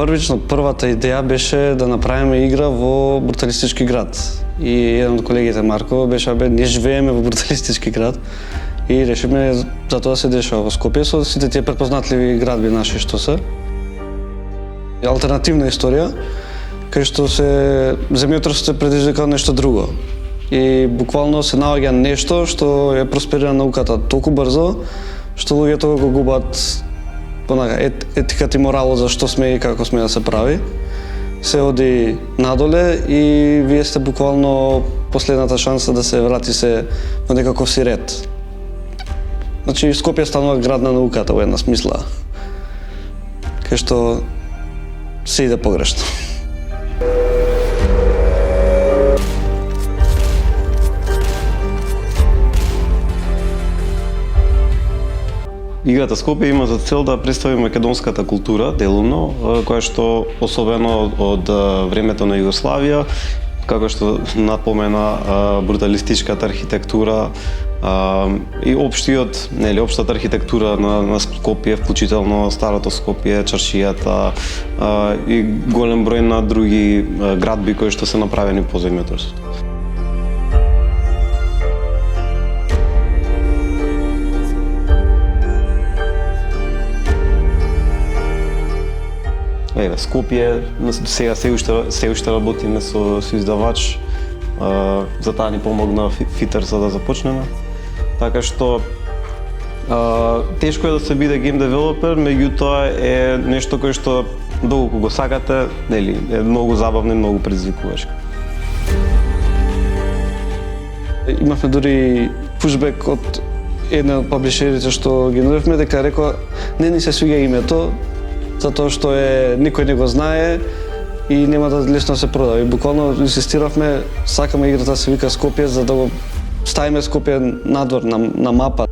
Првата идеја беше да направиме игра во бруталистички град. И еден од колегите, Марко, беше ние живееме во бруталистички град и решивме за тоа се дешава во Скопје со сите тие препознатливи градби наши што се. Алтернативна историја, кај што земјотресот се предизвика нешто друго. И буквално се наоѓа нешто што ја просперира науката толку брзо, што луѓето го губат етиката и моралот за што сме и како сме да се прави. Се оди надоле и вие сте буквално последната шанса да се врати се во некаков си ред. Значи, Скопје станува град на науката во една смисла, кај што се иде погрешно. Играта Скопје има за цел да представи македонската култура делумно, која што особено од времето на Југославија, како што напомена бруталистичката архитектура и општата архитектура на Скопје, вклучително старото Скопје, чаршијата и голем број на други градби кои што се направени по земјотресот. Скопје, сега се уште работиме со издавач, за таа ни помогна Фитер за да започнеме. Така што тешко е да се биде гейм девелопер, меѓутоа е нешто кое што доколку го сакате, е многу забавно и многу предизвикувачко. Имавме дури пушбек од една од паблишерите што ги нудевме, дека рекоа не ни се свиѓа името, затоа што никој не го знае и нема да лесно се продаде. Буквално инсистиравме, сакаме играта да се вика Скопје за да го ставиме Скопје надвор на мапа.